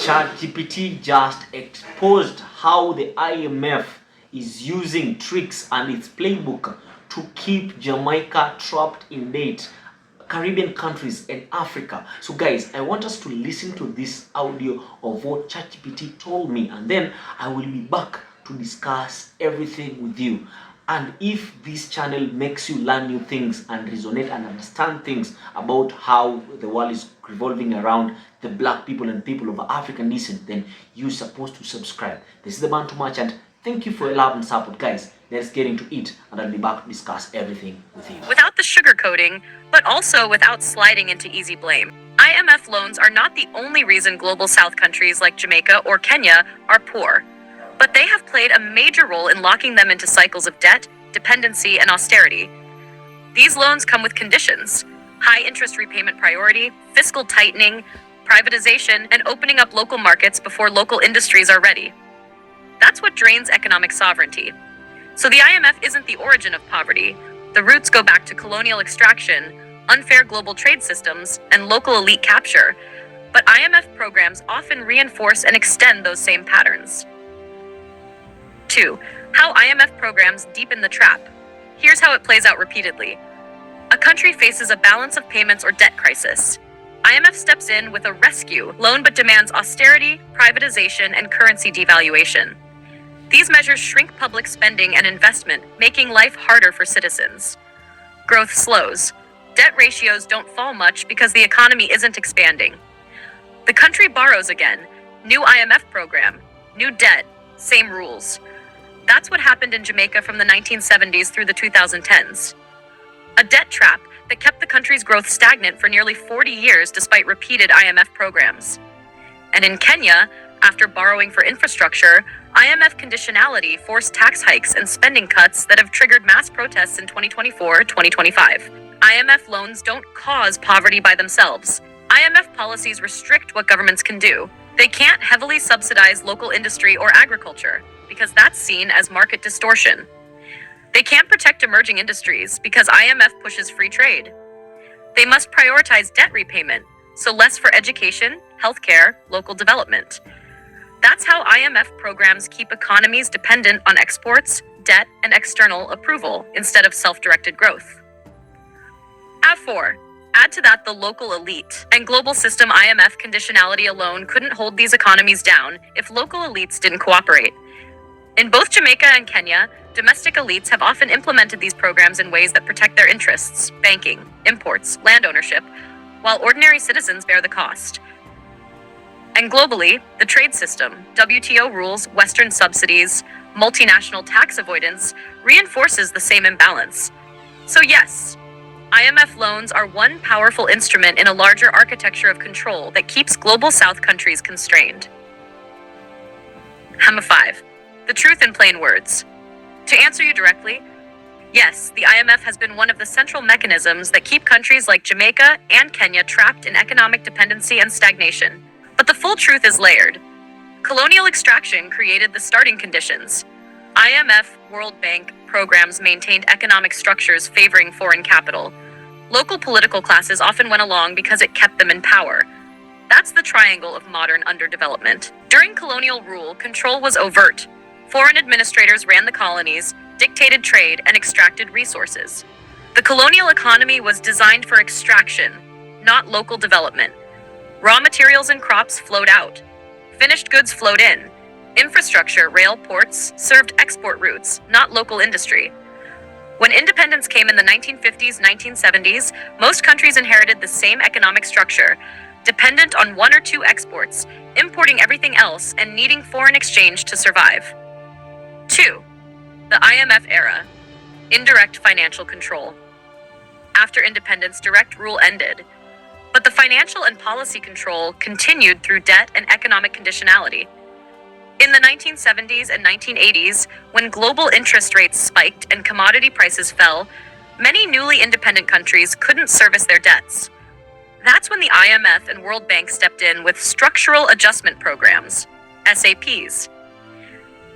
ChatGPT just exposed how the IMF is using tricks and its playbook to keep Jamaica trapped in debt, Caribbean countries and Africa. So guys, I want us to listen to this audio of what ChatGPT told me, and then I will be back to discuss everything with you. And if this channel makes you learn new things and resonate and understand things about how the world is revolving around the black people and people of African descent, then you're supposed to subscribe. This is the Bantu Merchant. Thank you for your love and support, guys. Let's get into it, and I'll be back to discuss everything with you. Without the sugarcoating, but also without sliding into easy blame. IMF loans are not the only reason global South countries like Jamaica or Kenya are poor, but they have played a major role in locking them into cycles of debt, dependency, and austerity. These loans come with conditions: high interest repayment priority, fiscal tightening, privatization, and opening up local markets before local industries are ready. That's what drains economic sovereignty. So the IMF isn't the origin of poverty. The roots go back to colonial extraction, unfair global trade systems, and local elite capture. But IMF programs often reinforce and extend those same patterns. 2. How IMF programs deepen the trap. Here's how it plays out repeatedly. A country faces a balance of payments or debt crisis. IMF steps in with a rescue loan but demands austerity, privatization, and currency devaluation. These measures shrink public spending and investment, making life harder for citizens. Growth slows. Debt ratios don't fall much because the economy isn't expanding. The country borrows again. New IMF program, new debt, same rules. That's what happened in Jamaica from the 1970s through the 2010s. A debt trap that kept the country's growth stagnant for nearly 40 years despite repeated IMF programs. And in Kenya, after borrowing for infrastructure, IMF conditionality forced tax hikes and spending cuts that have triggered mass protests in 2024-2025. IMF loans don't cause poverty by themselves. IMF policies restrict what governments can do. They can't heavily subsidize local industry or agriculture, because that's seen as market distortion. They can't protect emerging industries because IMF pushes free trade. They must prioritize debt repayment, so less for education, healthcare, local development. That's how IMF programs keep economies dependent on exports, debt, and external approval instead of self-directed growth. 4. Add to that the local elite and global system. IMF conditionality alone couldn't hold these economies down if local elites didn't cooperate. In both Jamaica and Kenya, domestic elites have often implemented these programs in ways that protect their interests, banking, imports, land ownership, while ordinary citizens bear the cost. And globally, the trade system, WTO rules, Western subsidies, multinational tax avoidance reinforces the same imbalance. So yes, IMF loans are one powerful instrument in a larger architecture of control that keeps global South countries constrained. 5. The truth in plain words. To answer you directly, yes, the IMF has been one of the central mechanisms that keep countries like Jamaica and Kenya trapped in economic dependency and stagnation. But the full truth is layered. Colonial extraction created the starting conditions. IMF, World Bank programs maintained economic structures favoring foreign capital. Local political classes often went along because it kept them in power. That's the triangle of modern underdevelopment. During colonial rule, control was overt. Foreign administrators ran the colonies, dictated trade, and extracted resources. The colonial economy was designed for extraction, not local development. Raw materials and crops flowed out. Finished goods flowed in. Infrastructure, rail, ports, served export routes, not local industry. When independence came in the 1950s, 1970s, most countries inherited the same economic structure, dependent on one or two exports, importing everything else, and needing foreign exchange to survive. 2. The IMF era. Indirect financial control. After independence, direct rule ended. But the financial and policy control continued through debt and economic conditionality. In the 1970s and 1980s, when global interest rates spiked and commodity prices fell, many newly independent countries couldn't service their debts. That's when the IMF and World Bank stepped in with structural adjustment programs, SAPs.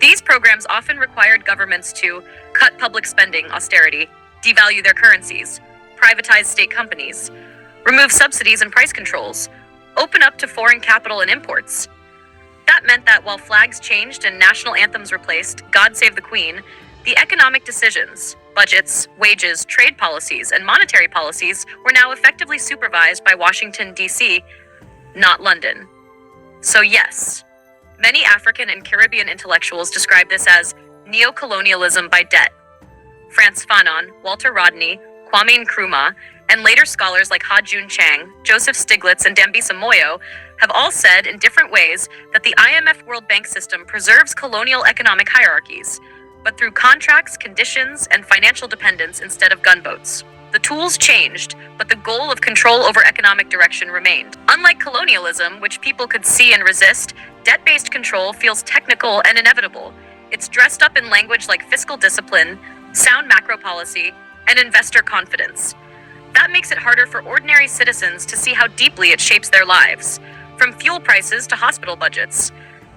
These programs often required governments to cut public spending, austerity, devalue their currencies, privatize state companies, remove subsidies and price controls, open up to foreign capital and imports. That meant that while flags changed and national anthems replaced God Save the Queen, the economic decisions, budgets, wages, trade policies, and monetary policies were now effectively supervised by Washington, D.C., not London. So yes, many African and Caribbean intellectuals describe this as neocolonialism by debt. Frantz Fanon, Walter Rodney, Kwame Nkrumah, and later scholars like Ha-Joon Chang, Joseph Stiglitz, and Dambisa Moyo have all said in different ways that the IMF World Bank system preserves colonial economic hierarchies, but through contracts, conditions, and financial dependence instead of gunboats. The tools changed, but the goal of control over economic direction remained. Unlike colonialism, which people could see and resist, debt-based control feels technical and inevitable. It's dressed up in language like fiscal discipline, sound macro policy, and investor confidence. That makes it harder for ordinary citizens to see how deeply it shapes their lives, from fuel prices to hospital budgets.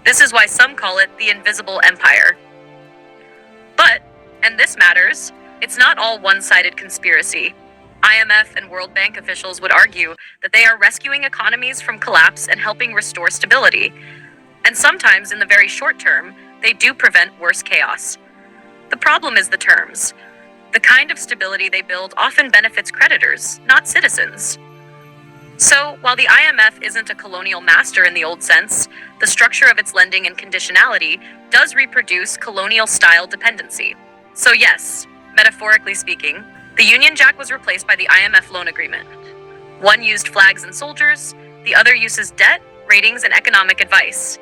This is why some call it the invisible empire. But, and this matters, it's not all one-sided conspiracy. IMF and World Bank officials would argue that they are rescuing economies from collapse and helping restore stability. And sometimes, in the very short term, they do prevent worse chaos. The problem is the terms. The kind of stability they build often benefits creditors, not citizens. So, while the IMF isn't a colonial master in the old sense, the structure of its lending and conditionality does reproduce colonial-style dependency. So yes, metaphorically speaking, the Union Jack was replaced by the IMF loan agreement. One used flags and soldiers, the other uses debt, ratings, and economic advice.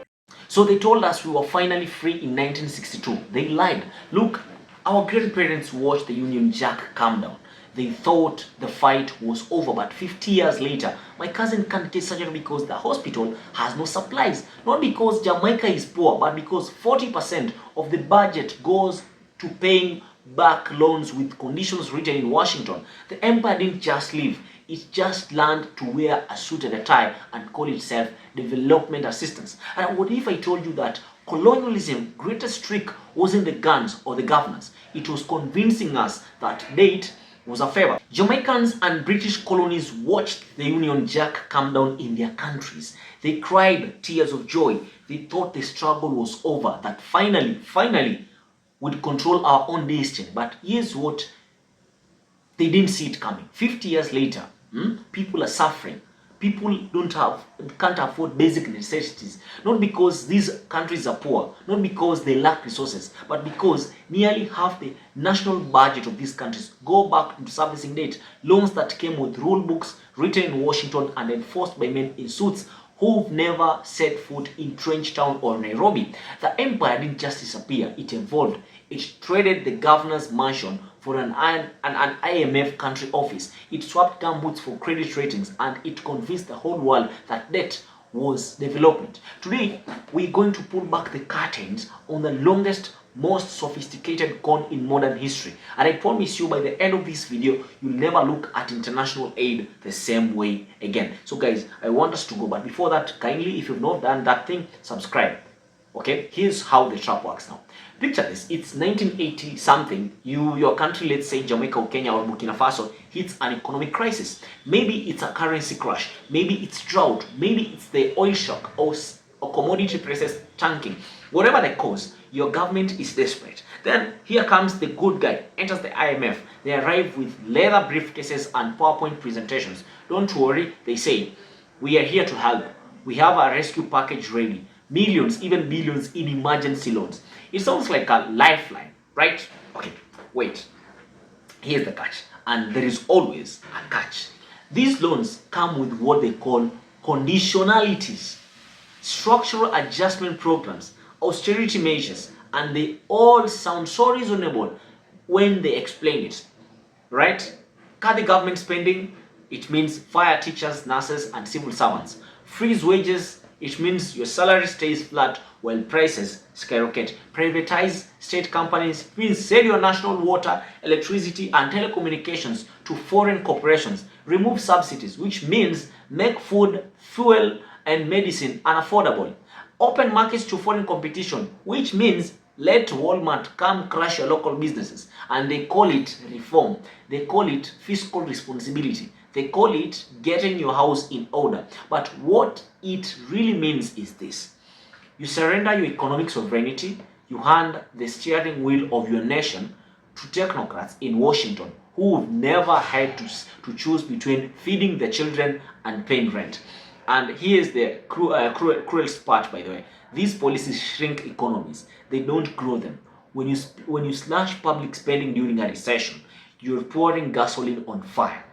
So they told us we were finally free in 1962. They lied. Look, our grandparents watched the Union Jack come down. They thought the fight was over, but 50 years later, my cousin can't get surgery because the hospital has no supplies. Not because Jamaica is poor, but because 40% of the budget goes to paying back loans with conditions written in Washington. The empire didn't just leave. It just learned to wear a suit and a tie and call itself development assistance. And what if I told you that colonialism's greatest trick wasn't the guns or the governors? It was convincing us that date was a favor. Jamaicans and British colonies watched the Union Jack come down in their countries. They cried tears of joy. They thought the struggle was over, that finally, we'd control our own destiny. But here's what they didn't see it coming. 50 years later, people are suffering. People can't afford basic necessities. Not because these countries are poor, not because they lack resources, but because nearly half the national budget of these countries go back into servicing debt, loans that came with rule books written in Washington and enforced by men in suits who've never set foot in Trench Town or Nairobi. The empire didn't just disappear, it evolved. It traded the governor's mansion for an IMF country office. It swapped gumboots for credit ratings, and it convinced the whole world that debt was development. Today, we're going to pull back the curtains on the longest, most sophisticated con in modern history. And I promise you, by the end of this video, you'll never look at international aid the same way again. So guys, I want us to go, but before that, kindly, if you've not done that thing, subscribe. Okay, here's how the trap works now. Picture this, it's 1980 something, your country, let's say Jamaica or Kenya or Burkina Faso, hits an economic crisis. Maybe it's a currency crash, maybe it's drought, maybe it's the oil shock or commodity prices tanking. Whatever the cause, your government is desperate. Then here comes the good guy, enters the IMF. They arrive with leather briefcases and PowerPoint presentations. Don't worry, they say, we are here to help. We have a rescue package ready. Millions, even billions in emergency loans. It sounds like a lifeline, right? Okay, wait. Here's the catch. And there is always a catch. These loans come with what they call conditionalities, structural adjustment programs, austerity measures, and they all sound so reasonable when they explain it, right? Cut the government spending, it means fire teachers, nurses, and civil servants. Freeze wages, it means your salary stays flat while prices skyrocket. Privatize state companies means sell your national water, electricity, and telecommunications to foreign corporations. Remove subsidies, which means make food, fuel, and medicine unaffordable. Open markets to foreign competition, which means let Walmart come crush your local businesses. And they call it reform. They call it fiscal responsibility. They call it getting your house in order. But what it really means is this. You surrender your economic sovereignty, you hand the steering wheel of your nation to technocrats in Washington who have never had to choose between feeding the children and paying rent. And here's the cruelest part, by the way. These policies shrink economies. They don't grow them. When you slash public spending during a recession, you're pouring gasoline on fire.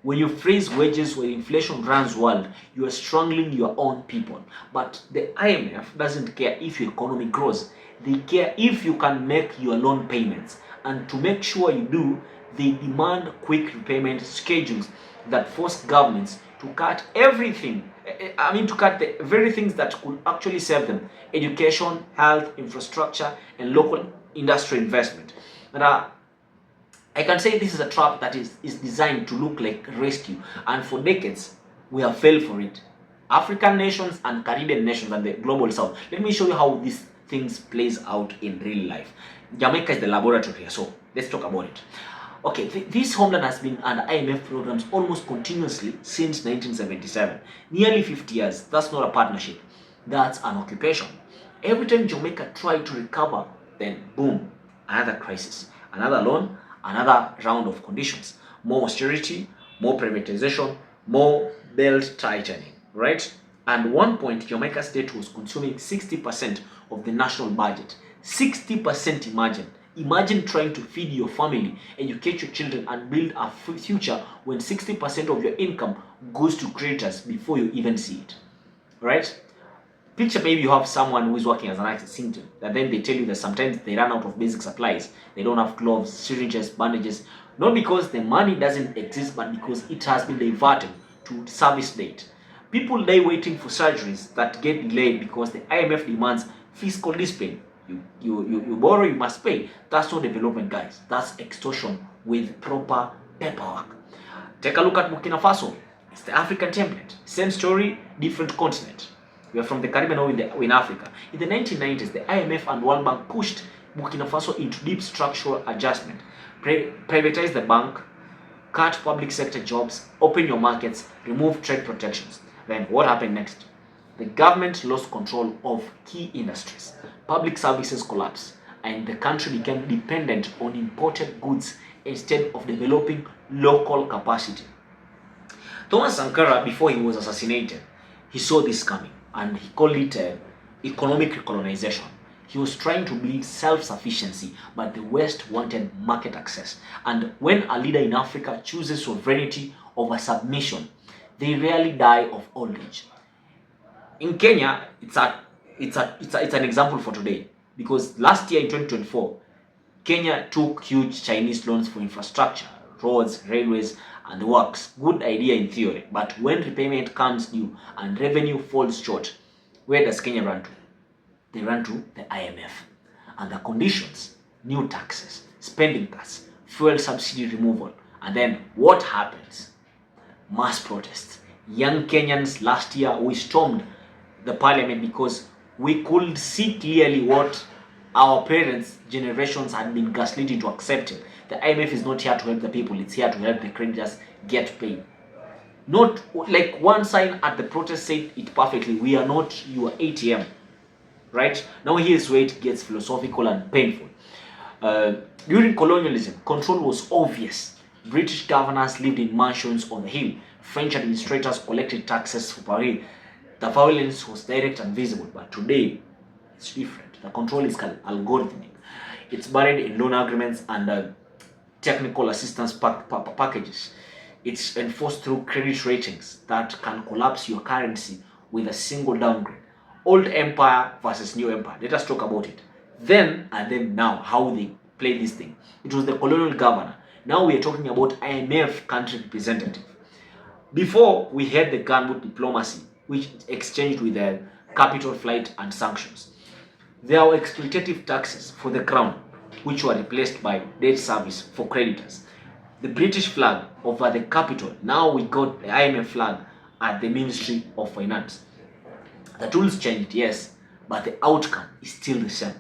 When you freeze wages when inflation runs wild, you are strangling your own people. But the IMF doesn't care if your economy grows. They care if you can make your loan payments. And to make sure you do, they demand quick repayment schedules that force governments to cut everything. To cut the very things that could actually save them: education, health, infrastructure, and local industry investment. And I can say this is a trap that is designed to look like rescue, and for decades we have failed for it. African nations and Caribbean nations and the global south. Let me show you how these things plays out in real life. Jamaica is the laboratory here, so let's talk about it. Okay, this homeland has been under IMF programs almost continuously since 1977. Nearly 50 years. That's not a partnership. That's an occupation. Every time Jamaica tried to recover, then boom, another crisis, another loan, another round of conditions. More austerity, more privatization, more belt tightening, right? And at one point, Jamaica state was consuming 60% of the national budget. 60%, imagine. Imagine trying to feed your family, educate your children, and build a future when 60% of your income goes to creditors before you even see it, right? Picture maybe you have someone who is working as an assistant, and then they tell you that sometimes they run out of basic supplies. They don't have gloves, syringes, bandages, not because the money doesn't exist, but because it has been diverted to service date. People die waiting for surgeries that get delayed because the IMF demands fiscal discipline. You borrow, you must pay. That's not development, guys. That's extortion with proper paperwork. Take a look at Burkina Faso. It's the African template. Same story, different continent. We are from the Caribbean or in Africa. In the 1990s, the IMF and World Bank pushed Burkina Faso into deep structural adjustment. Privatize the bank, cut public sector jobs, open your markets, remove trade protections. Then what happened next? The government lost control of key industries. Public services collapsed, and the country became dependent on imported goods instead of developing local capacity. Thomas Sankara, before he was assassinated, he saw this coming, and he called it economic colonization. He was trying to build self-sufficiency, but the West wanted market access. And when a leader in Africa chooses sovereignty over submission, they rarely die of old age. In Kenya, it's an example for today, because last year in 2024, Kenya took huge Chinese loans for infrastructure, roads, railways, and the works. Good idea in theory, but when repayment comes due and revenue falls short, where does Kenya run to? They run to the IMF. And the conditions: new taxes, spending cuts, fuel subsidy removal. And then what happens? Mass protests. Young Kenyans last year, we stormed the parliament because we could see clearly what our parents' generations had been gaslit into accepting. The IMF is not here to help the people, it's here to help the creditors get paid. Not like one sign at the protest said it perfectly: we are not your ATM. Right? Now here's where it gets philosophical and painful. During colonialism, control was obvious. British governors lived in mansions on the hill. French administrators collected taxes for Paris. The violence was direct and visible, but today it's different. The control is algorithmic. It's buried in loan agreements and technical assistance packages. It's enforced through credit ratings that can collapse your currency with a single downgrade. Old empire versus new empire. Let us talk about it. Then and then now, how they play this thing. It was the colonial governor. Now we are talking about IMF country representative. Before, we had the gunboat diplomacy, which exchanged with the capital flight and sanctions. There were exploitative taxes for the crown, which were replaced by debt service for creditors. The British flag over the capital. Now we got the IMF flag at the Ministry of Finance. The tools changed, yes, but the outcome is still the same.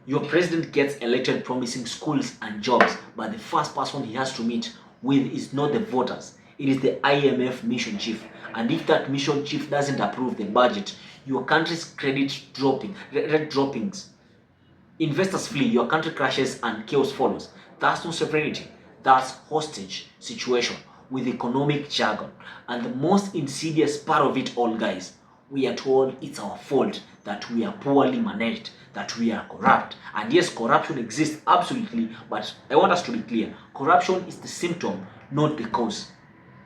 Your president gets elected promising schools and jobs, but the first person he has to meet with is not the voters. It is the IMF mission chief. And if that mission chief doesn't approve the budget, your country's credit dropping, rate droppings. Investors flee, your country crashes, and chaos follows. That's not sovereignty. That's hostage situation with economic jargon. And the most insidious part of it all, guys, we are told it's our fault that we are poorly managed, that we are corrupt. And yes, corruption exists absolutely, but I want us to be clear. Corruption is the symptom, not the cause.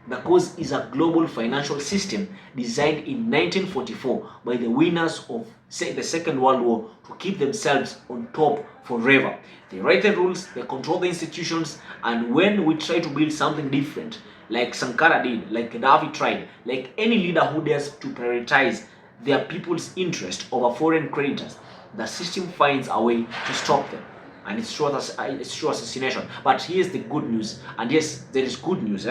The cause is a global financial system designed in 1944 by the winners of the Second World War to keep themselves on top forever. They write the rules, they control the institutions, and when we try to build something different, like Sankara did, like Gaddafi tried, like any leader who dares to prioritize their people's interest over foreign creditors, the system finds a way to stop them. And it's true assassination. But here's the good news, and yes, there is good news.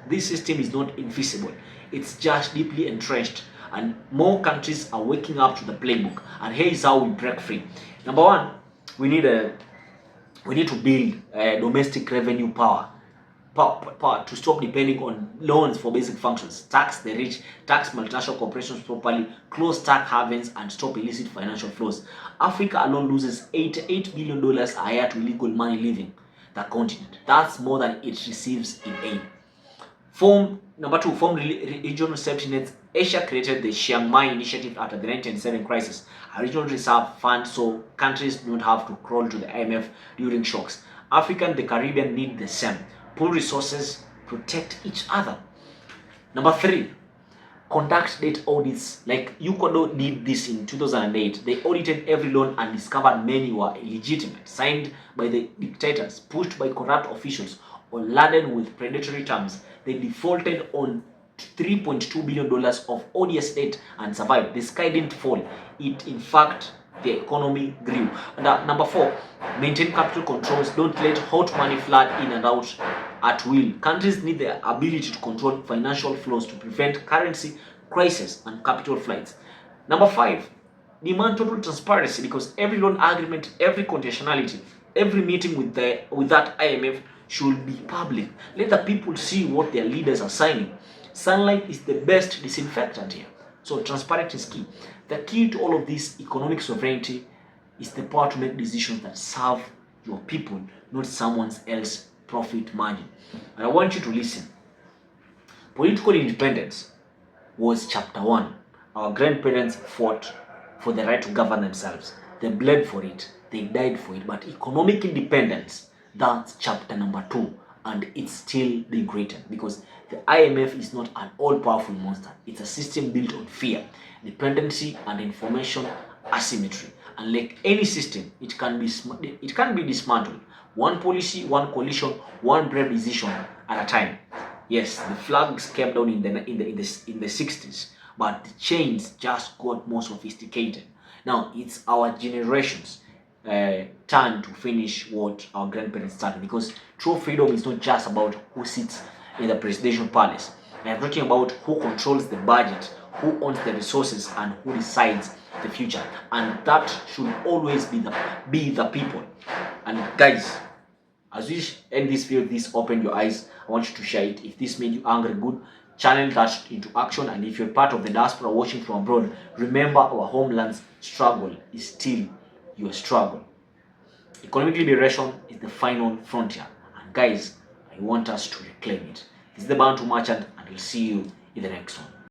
This system is not invisible, it's just deeply entrenched, and more countries are waking up to the playbook. And here is how we break free. Number one, we need to build domestic revenue power to stop depending on loans for basic functions, tax the rich, tax multinational corporations properly, close tax havens, and stop illicit financial flows. Africa alone loses $88 billion a year to illegal money leaving the continent. That's more than it receives in aid. Number two, form regional safety nets. Asia created the Chiang Mai Initiative after the 1997 crisis, a regional reserve fund so countries don't have to crawl to the IMF during shocks. Africa and the Caribbean need the same. Pool resources, protect each other. Number three, conduct debt audits. Like Ecuador did this in 2008. They audited every loan and discovered many were illegitimate, signed by the dictators, pushed by corrupt officials, or laden with predatory terms. They defaulted on $3.2 billion of odious debt and survived. The sky didn't fall. It, in fact, the economy grew. And number four, maintain capital controls. Don't let hot money flood in and out at will. Countries need the ability to control financial flows to prevent currency crisis and capital flights. Number five, demand total transparency, because every loan agreement, every conditionality, every meeting with that IMF should be public. Let the people see what their leaders are signing. Sunlight is the best disinfectant here. So transparency is key. The key to all of this economic sovereignty is the power to make decisions that serve your people, not someone else's profit margin. And I want you to listen. Political independence was chapter 1. Our grandparents fought for the right to govern themselves. They bled for it. They died for it. But economic independence, that's chapter number 2. And it's still being written, because the IMF is not an all-powerful monster. It's a system built on fear, dependency, and information asymmetry. And like any system, it can be dismantled. One policy, one coalition, one brave decision at a time. Yes, the flags came down in the 60s, but the chains just got more sophisticated. Now it's our generations turn to finish what our grandparents started, because true freedom is not just about who sits in the presidential palace. We are talking about who controls the budget, who owns the resources, and who decides the future. And that should always be the people. And guys, as we end this video, this opened your eyes, I want you to share it. If this made you angry, good, channel that into action. And if you're part of the diaspora watching from abroad, remember our homeland's struggle is still your struggle. Economic liberation is the final frontier, and guys, I want us to reclaim it. This is the Bantu Merchant, and we'll see you in the next one.